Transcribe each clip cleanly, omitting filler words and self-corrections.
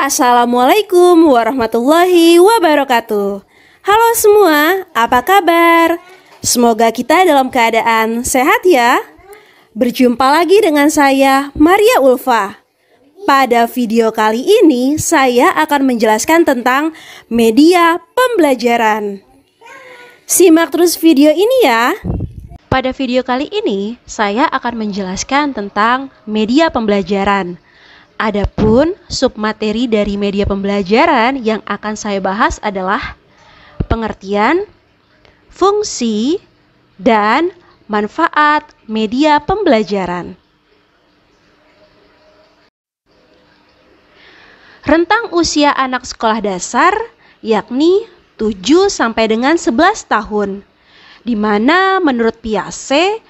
Assalamualaikum warahmatullahi wabarakatuh. Halo semua, apa kabar? Semoga kita dalam keadaan sehat ya. Berjumpa lagi dengan saya, Maria Ulfa. Pada video kali ini, saya akan menjelaskan tentang media pembelajaran. Simak terus video ini ya. Pada video kali ini, saya akan menjelaskan tentang media pembelajaran. Adapun submateri dari media pembelajaran yang akan saya bahas adalah pengertian, fungsi, dan manfaat media pembelajaran. Rentang usia anak sekolah dasar yakni 7 sampai dengan 11 tahun, di mana menurut Piaget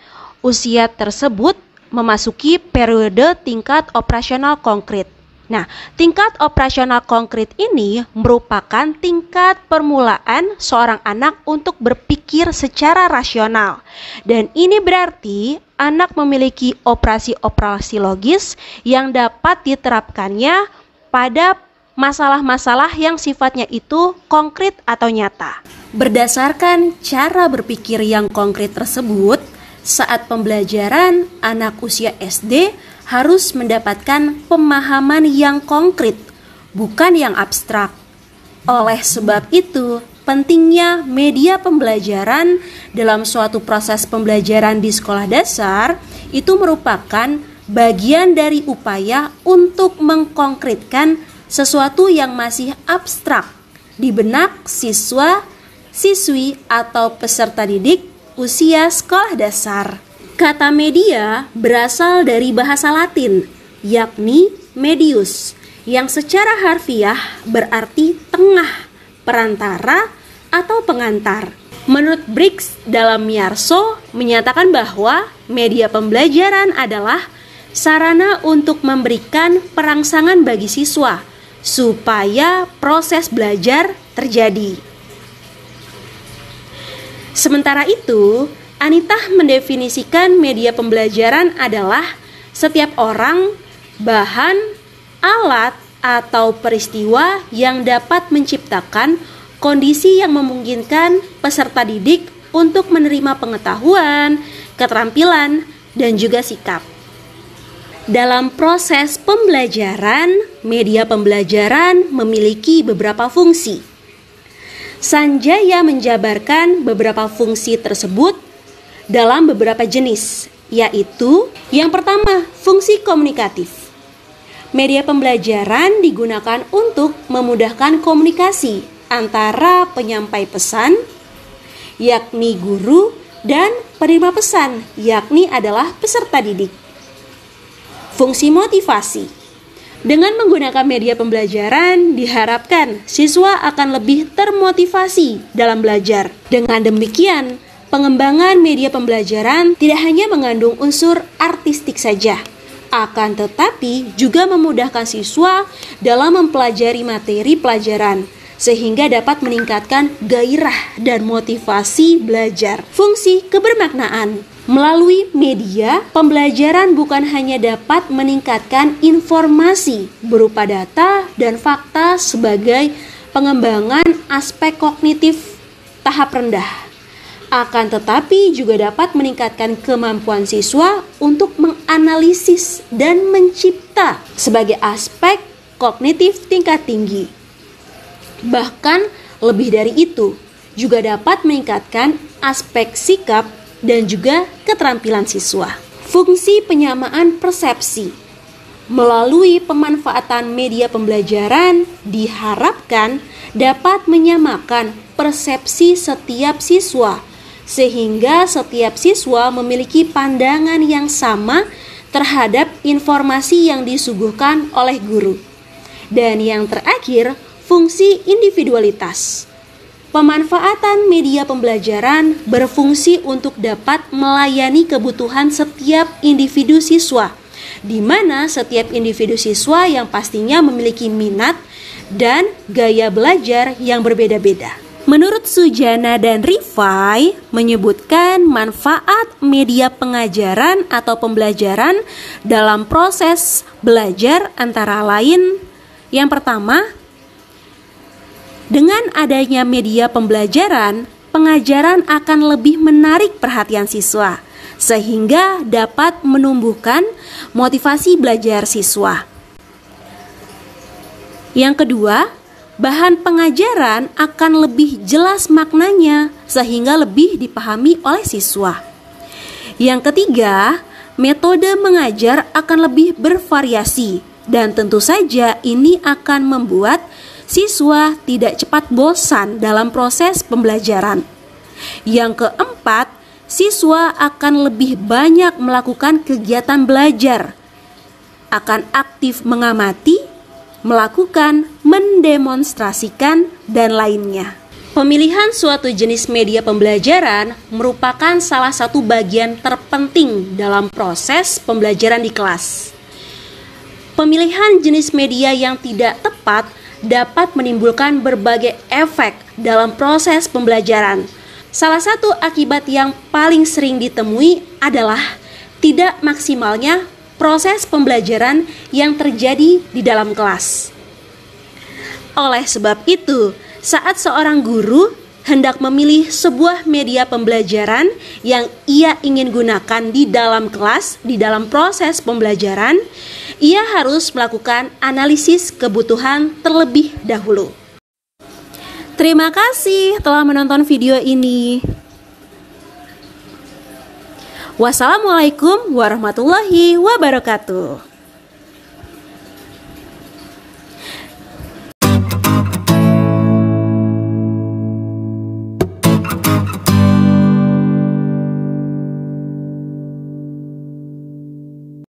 usia tersebut memasuki periode tingkat operasional konkret. Nah, tingkat operasional konkret ini merupakan tingkat permulaan seorang anak untuk berpikir secara rasional. Dan ini berarti anak memiliki operasi-operasi logis yang dapat diterapkannya pada masalah-masalah yang sifatnya itu konkret atau nyata. Berdasarkan cara berpikir yang konkret tersebut, saat pembelajaran, anak usia SD harus mendapatkan pemahaman yang konkret, bukan yang abstrak. Oleh sebab itu, pentingnya media pembelajaran dalam suatu proses pembelajaran di sekolah dasar itu merupakan bagian dari upaya untuk mengkonkretkan sesuatu yang masih abstrak di benak siswa, siswi, atau peserta didik usia sekolah dasar. Kata media berasal dari bahasa Latin, yakni medius, yang secara harfiah berarti tengah, perantara, atau pengantar. Menurut Briggs dalam Miarso menyatakan bahwa media pembelajaran adalah sarana untuk memberikan perangsangan bagi siswa supaya proses belajar terjadi. Sementara itu, Anita mendefinisikan media pembelajaran adalah setiap orang, bahan, alat, atau peristiwa yang dapat menciptakan kondisi yang memungkinkan peserta didik untuk menerima pengetahuan, keterampilan, dan juga sikap. Dalam proses pembelajaran, media pembelajaran memiliki beberapa fungsi. Sanjaya menjabarkan beberapa fungsi tersebut dalam beberapa jenis, yaitu yang pertama, fungsi komunikatif. Media pembelajaran digunakan untuk memudahkan komunikasi antara penyampai pesan, yakni guru, dan penerima pesan, yakni adalah peserta didik. Fungsi motivasi. Dengan menggunakan media pembelajaran, diharapkan siswa akan lebih termotivasi dalam belajar. Dengan demikian, pengembangan media pembelajaran tidak hanya mengandung unsur artistik saja, akan tetapi juga memudahkan siswa dalam mempelajari materi pelajaran, sehingga dapat meningkatkan gairah dan motivasi belajar. Fungsi kebermaknaan. Melalui media, pembelajaran bukan hanya dapat meningkatkan informasi berupa data dan fakta sebagai pengembangan aspek kognitif tahap rendah, akan tetapi juga dapat meningkatkan kemampuan siswa untuk menganalisis dan mencipta sebagai aspek kognitif tingkat tinggi. Bahkan lebih dari itu, juga dapat meningkatkan aspek sikap dan juga keterampilan siswa. Fungsi penyamaan persepsi. Melalui pemanfaatan media pembelajaran diharapkan dapat menyamakan persepsi setiap siswa, sehingga setiap siswa memiliki pandangan yang sama terhadap informasi yang disuguhkan oleh guru. Dan yang terakhir, fungsi individualitas. Pemanfaatan media pembelajaran berfungsi untuk dapat melayani kebutuhan setiap individu siswa, di mana setiap individu siswa yang pastinya memiliki minat dan gaya belajar yang berbeda-beda. Menurut Sujana dan Rifai menyebutkan manfaat media pengajaran atau pembelajaran dalam proses belajar antara lain Yang pertama, dengan adanya media pembelajaran, pengajaran akan lebih menarik perhatian siswa, sehingga dapat menumbuhkan motivasi belajar siswa. Yang kedua, bahan pengajaran akan lebih jelas maknanya, sehingga lebih dipahami oleh siswa. Yang ketiga, metode mengajar akan lebih bervariasi, dan tentu saja ini akan membuat siswa tidak cepat bosan dalam proses pembelajaran. Yang keempat, siswa akan lebih banyak melakukan kegiatan belajar, akan aktif mengamati, melakukan, mendemonstrasikan, dan lainnya. Pemilihan suatu jenis media pembelajaran merupakan salah satu bagian terpenting dalam proses pembelajaran di kelas. Pemilihan jenis media yang tidak tepat dapat menimbulkan berbagai efek dalam proses pembelajaran. Salah satu akibat yang paling sering ditemui adalah tidak maksimalnya proses pembelajaran yang terjadi di dalam kelas. Oleh sebab itu, saat seorang guru hendak memilih sebuah media pembelajaran yang ia ingin gunakan di dalam kelas, di dalam proses pembelajaran, ia harus melakukan analisis kebutuhan terlebih dahulu. Terima kasih telah menonton video ini. Wassalamualaikum warahmatullahi wabarakatuh.